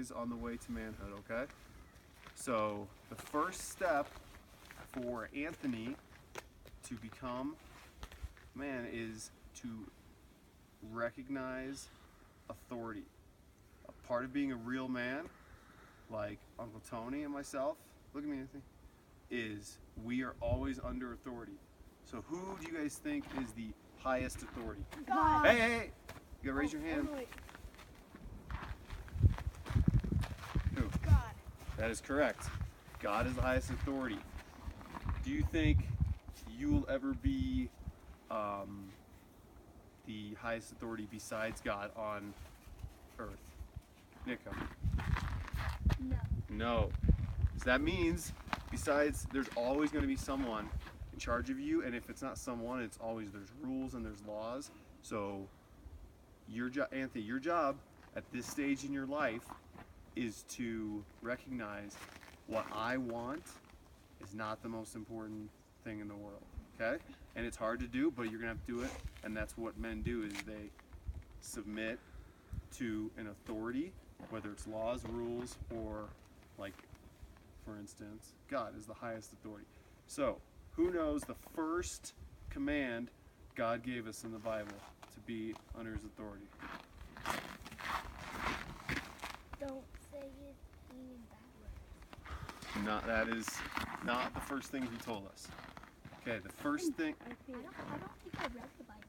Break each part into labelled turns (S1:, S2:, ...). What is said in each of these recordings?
S1: always on the way to manhood, okay? So the first step for Anthony to become man is to recognize authority. A part of being a real man, like Uncle Tony and myself, look at me, Anthony, is we are always under authority. So who do you guys think is the highest authority?
S2: God.
S1: Hey, you gotta raise your hand.
S2: Wait.
S1: Who?
S2: God.
S1: That is correct. God is the highest authority. Do you think you will ever be the highest authority besides God on earth? Nico?
S2: No.
S1: No. So that means besides, there's always going to be someone in charge of you, and if it's not someone, it's always there's rules and there's laws. So your job, Anthony, your job at this stage in your life is to recognize what I want is not the most important thing in the world, okay? And it's hard to do, but you're gonna have to do it, and that's what men do, is they submit to an authority, whether it's laws, rules, or like, for instance, God is the highest authority. So, who knows the first command God gave us in the Bible to be under his authority?
S2: Don't say it in bad words.
S1: That is not the first thing he told us. Okay, the first thing.
S2: I don't think I read the Bible.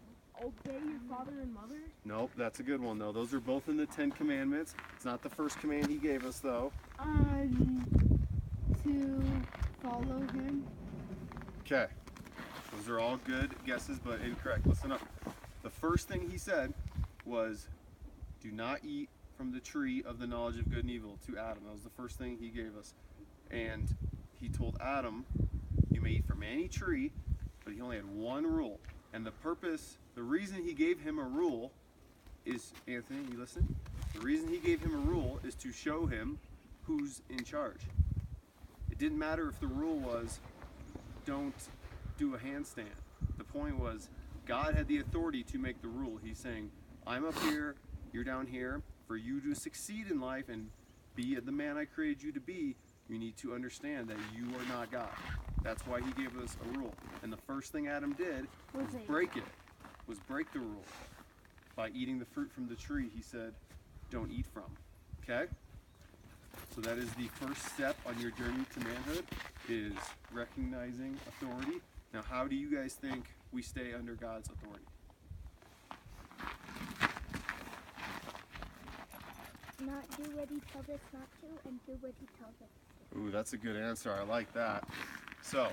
S2: Obey your father and mother.
S1: Nope, that's a good one though. Those are both in the 10 Commandments. It's not the first command he gave us though.
S2: To follow him.
S1: Okay, those are all good guesses, but incorrect. Listen up. The first thing he said was, do not eat from the tree of the knowledge of good and evil to Adam. That was the first thing he gave us. And he told Adam, you may eat from any tree, but he only had one rule. And the reason he gave him a rule is, Anthony, you listen? The reason he gave him a rule is to show him who's in charge. It didn't matter if the rule was, don't do a handstand. The point was, God had the authority to make the rule. He's saying, I'm up here, you're down here. For you to succeed in life and be the man I created you to be, you need to understand that you are not God. That's why he gave us a rule. And the first thing Adam did was break the rule. By eating the fruit from the tree, he said, don't eat from. Okay? So that is the first step on your journey to manhood, is recognizing authority. Now, how do you guys think we stay under God's authority?
S2: Not do what he tells us not to, and do what he tells us to.
S1: Ooh, that's a good answer. I like that. So,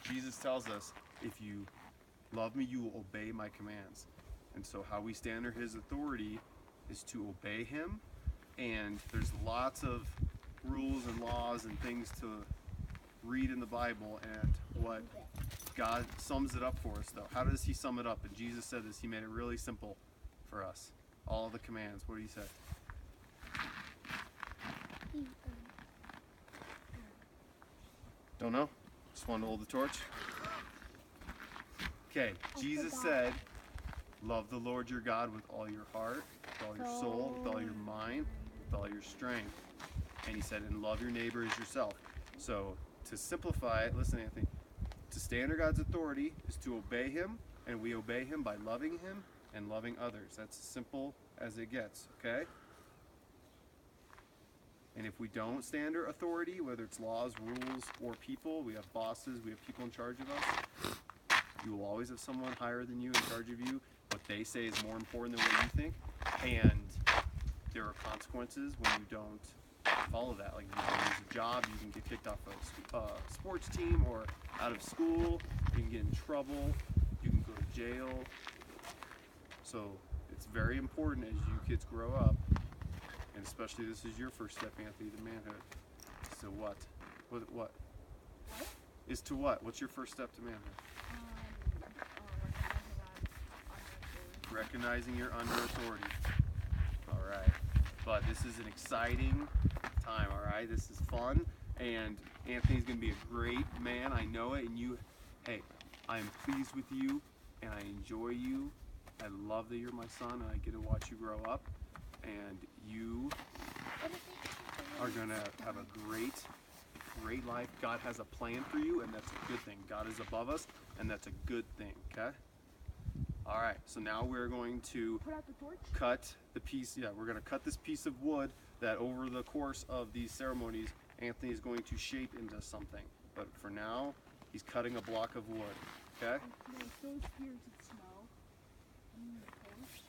S1: Jesus tells us, if you love me, you will obey my commands. And so how we stand under his authority is to obey him. And there's lots of rules and laws and things to read in the Bible, and what God sums it up for us though. How does he sum it up? And Jesus said this, he made it really simple for us. All the commands. What did he say? Don't know? Just want to hold the torch? Okay, Jesus said, love the Lord your God with all your heart, with all your soul, with all your mind, with all your strength. And he said, and love your neighbor as yourself. So, to simplify it, listen, Anthony, to stay under God's authority is to obey him, and we obey him by loving him and loving others. That's as simple as it gets, okay? And if we don't stand under authority, whether it's laws, rules, or people, we have bosses, we have people in charge of us, you will always have someone higher than you in charge of you. What they say is more important than what you think, and there are consequences when you don't follow that. Like, you can lose a job, you can get kicked off a sports team or out of school, you can get in trouble, you can go to jail. So it's very important as you kids grow up, and especially this is your first step, Anthony, to manhood. So what? What? Is to what? What's your first step to manhood? Recognizing you're under authority. All right. But this is an exciting time, all right? This is fun, and Anthony's going to be a great man. I know it, and hey, I am pleased with you, and I enjoy you. I love that you're my son, and I get to watch you grow up, and you are going to have a great life. God has a plan for you, and that's a good thing. God is above us, and that's a good thing, okay? All right, so now we're going to
S2: Put out the torch.
S1: cut the piece. Yeah, we're going to cut this piece of wood that over the course of these ceremonies, Anthony is going to shape into something. But for now, he's cutting a block of wood, okay?
S2: Those spirits of snow.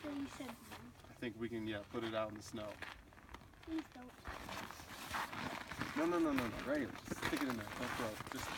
S2: So you said blue.
S1: I think we can, put it out in the snow.
S2: Please don't.
S1: No, right here. Just stick it in there. Don't throw it. Just